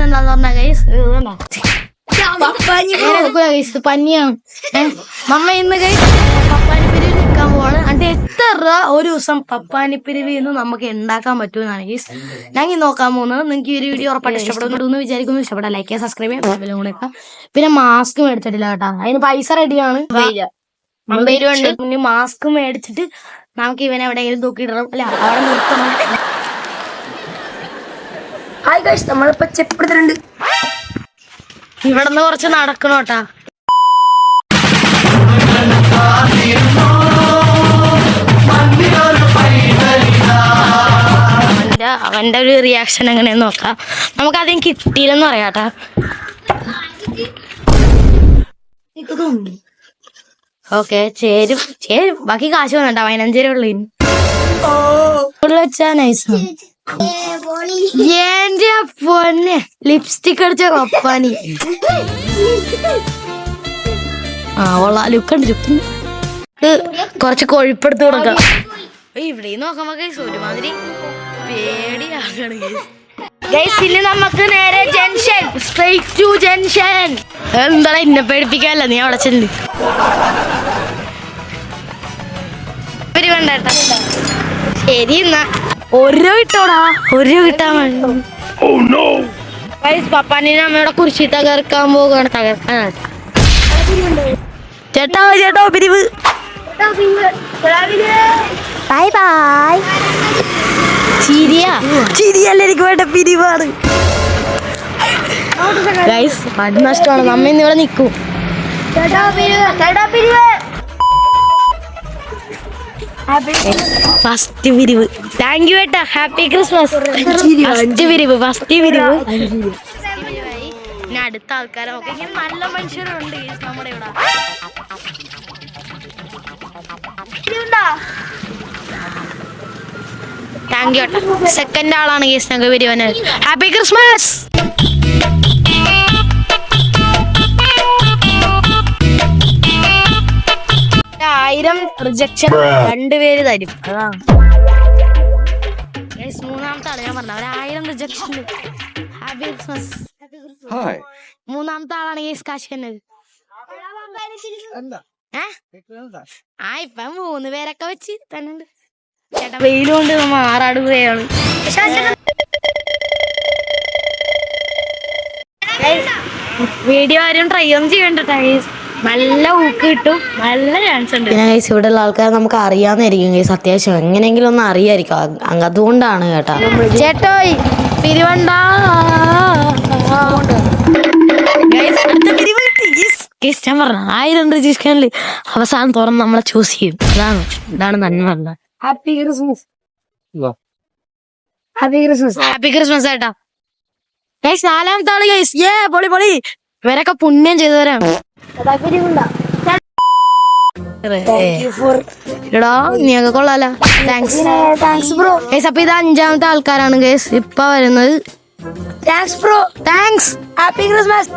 എന്താന്ന് പറഞ്ഞ ഗൈസ് പനിയാണ്. നമ്മ ഇന്ന് ഗൈസ് പപ്പാനിപ്പിരിവ് നിൽക്കാൻ പോവാണ്. എന്നിട്ട് എത്ര രൂപ ഒരു ദിവസം പപ്പാനിപ്പിരിവ് ഇന്ന് നമുക്ക് ഉണ്ടാക്കാൻ പറ്റുമെന്നാണ് ഗൈസ് ഞാൻ ഇന്ന് നോക്കാൻ പോകുന്നത്. നിങ്ങൾക്ക് ഈ ഒരു വീഡിയോ ഉറപ്പായിട്ട് ഇഷ്ടപ്പെടുന്നു വിചാരിക്കുന്നു. ഇഷ്ടപ്പെട്ടാൽ ലൈക്ക് ചെയ്യുക, സബ്സ്ക്രൈബ് ചെയ്യാം. പിന്നെ മാസ്ക് മേടിച്ചിട്ടില്ല കേട്ടോ, അതിന് പൈസ റെഡിയാണ്. മാസ്ക് മേടിച്ചിട്ട് നമുക്ക് ഇവനെ എവിടെയെങ്കിലും തൂക്കിയിടണം, അല്ല അവിടെ നിർത്തണം. ഹായ് ഗൈസ്, നമ്മളിപ്പോ ചെപ്പെടുത്തിട്ടുണ്ട്. ഇവിടുന്ന് കുറച്ച് നടക്കണം കേട്ടാ. അവന്റെ ഒരു റിയാക്ഷൻ എങ്ങനെയാന്ന് നോക്കാം. നമുക്കധികം കിട്ടിയില്ലെന്ന് പറയാട്ടാ. ഓക്കെ, ചേരും ബാക്കി കാശ് വേണ്ട. 15 രൂപ ഉള്ളു വെച്ചാ നൈസാണ്. എന്റെ പൊന്നെ, ലിപ്സ്റ്റിക് അടിച്ച പപ്പാനി. ലുക്കുണ്ട്. കുറച്ച് കൊഴുപ്പെടുത്ത് കൊടുക്കാം. ഇവിടെ നോക്കുമ്പോ ഗൈസ് ഒരുമാതിരി പേടിയാകണം ഗൈസ്. ഇനി നമുക്ക് നേരെ ജംഗ്ഷൻ, സ്ട്രൈറ്റ് ടു ജംഗ്ഷൻ. എന്താണ് എന്നെ പേടിപ്പിക്കാല്ല, നീ അവിടെ ചെല്ലു. വേണ്ട ശരി എന്നാ ഒരു ഇട്ടോടാ, ഒരു കിട്ടാൻ പപ്പാനെ അമ്മയുടെ കുരിശി തകർക്കാൻ പോകാണ്. തകർക്കാൻ ചേട്ടാ പിരിവ്. Bye bye. ചിരിയല്ല, എനിക്ക് വേണ്ട പിരിവാണ് ഗൈസ്. പടി നഷ്ടമാണ്. നമ്മ ഇന്ന് ഇവിടെ നിൽക്കും. ഫസ്റ്റ് പിരിവ്. താങ്ക് യു ഏട്ടാ, ഹാപ്പി ക്രിസ്മസ്. ഫസ്റ്റ് പിരിവ്. പിന്നെ അടുത്ത ആൾക്കാരൊക്കെ ഇങ്ങനെ നല്ല മനുഷ്യരുണ്ട് നമ്മുടെ ഇവിടെ. താങ്ക് യു ഏട്ടാ. സെക്കൻഡ് ആളാണ് കേസ് ഞങ്ങൾക്ക് പിരിവന്. Happy Christmas. ആയിരം റിജക്ഷൻ 2 പേര് തരും. അതാണ് മൂന്നാമത്തെ ആള് ഞാൻ പറഞ്ഞ 1000 റിജക്ഷൻ. Happy Christmas. മൂന്നാമത്തെ ആളാണ് കേസ് കാശ് തന്നത്. ഇപ്പൊ 3 പേരൊക്കെ വെച്ച് തന്നെ ചേട്ടാ. വെയിലുകൊണ്ട് നമ്മ ആറാടുകയാണ്. വീഡിയോ ആരും ട്രൈ ഒന്നും ചെയ്യണ്ട. നല്ല ഊക്ക് കിട്ടും, നല്ല ചാൻസ് ഉണ്ട്. പിന്നെ ഗൈസ് ഇവിടെ ഉള്ള ആൾക്കാർ നമുക്ക് അറിയാന്നായിരിക്കും ഗൈസ്, അത്യാവശ്യം എങ്ങനെയെങ്കിലും ഒന്ന് അറിയായിരിക്കും. അതുകൊണ്ടാണ് കേട്ടാ. ചേട്ടോയ് പിരിവണ്ട. ഞാൻ പറഞ്ഞ 1000 രജിസ്റ്ററിൽ അവസാനം തുറന്ന് നമ്മളെ ചൂസ് ചെയ്യും. ഇതാണ് നന്മ. Happy Christmas. ഹാപ്പി ക്രിസ്മസ് ഏട്ടാ. ഗൈസ് 4ാമത്തെ ആള് ഗൈസ്. പൊളി. ഇവരൊക്കെ പുണ്യം ചെയ്തവരാണ്. എടാ നീയൊക്കെ കൊള്ളാലോ. Thanks bro. ഗൈസ് അപ്പൊ ഇത് 5ാമത്തെ ആൾക്കാരാണ് ഗൈസ് ഇപ്പൊ വരുന്നത്. Thanks bro. Thanks. Happy Christmas.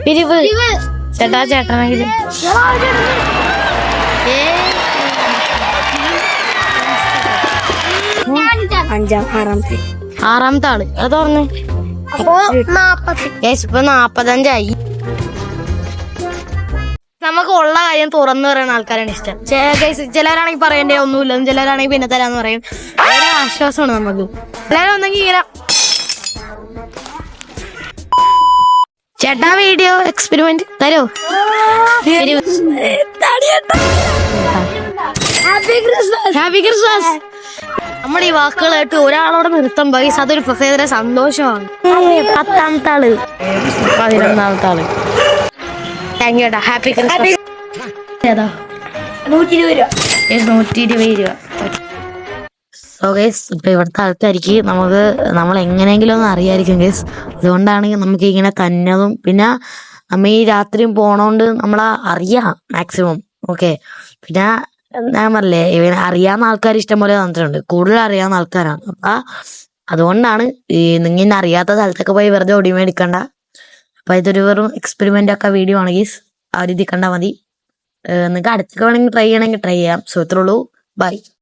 പിരിവ് ചേട്ടനാണെങ്കിൽ 6ാമത്തെ ആള്. അത് പറഞ്ഞേ. ഇപ്പൊ 45ആയി. നമുക്ക് ഉള്ള കാര്യം തുറന്നു പറയുന്ന ആൾക്കാരാണ് ഇഷ്ടം. ചിലരാണെങ്കിൽ പറയണ്ടേ ഒന്നുമില്ല, ചിലരാണെങ്കിൽ പിന്നെ തരാന്ന് പറയും. വളരെ ആശ്വാസമാണ് നമുക്ക്. എല്ലാരും ഒന്നെങ്കിൽ ഇങ്ങനെ ചേട്ടാ വീഡിയോ എക്സ്പെരിമെന്റ് തരോ. Happy Christmas. നമ്മുടെ ഈ വാക്കുകളായിട്ട് ഒരാളോട് നൃത്തം പൈസ അതൊരു പ്രത്യേക സന്തോഷമാണ്. 10ാമത്തെ ആള്. 11ാമത്തെ ആള്. താങ്ക് യു ഏട്ടാ. Happy Christmas. ഏതാ 120 രൂപ. സോ ഗൈസ് ഇപ്പൊ ഇവിടുത്തെ ആൾക്കാർക്ക് നമ്മൾ എങ്ങനെയെങ്കിലും ഒന്ന് അറിയായിരിക്കും ഗൈസ്. അതുകൊണ്ടാണ് നമുക്ക് ഇങ്ങനെ തന്നതും. പിന്നെ നമ്മ ഈ രാത്രിയും പോണോണ്ട് നമ്മളെ അറിയാം മാക്സിമം. ഓക്കെ, പിന്നെ ഞാൻ പറഞ്ഞില്ലേ ഇവനെ അറിയാവുന്ന ആൾക്കാർ ഇഷ്ടംപോലെ തന്നിട്ടുണ്ട്. കൂടുതൽ അറിയാവുന്ന ആൾക്കാരാണ്. അപ്പൊ അതുകൊണ്ടാണ് ഈ നിങ്ങനെ അറിയാത്ത സ്ഥലത്തൊക്കെ പോയി വെറുതെ ഒടി മേടിക്കണ്ട. അപ്പൊ ഇതൊരു വെറും എക്സ്പെരിമെന്റ് ഒക്കെ വീഡിയോ ആണ് ഗീസ്. ആ രീതി കണ്ടാൽ മതി. നിങ്ങൾക്ക് അടുത്തൊക്കെ വേണമെങ്കിൽ ട്രൈ ചെയ്യണമെങ്കിൽ ട്രൈ ചെയ്യാം. സോ ഇത്രേ ഉള്ളൂ. ബൈ.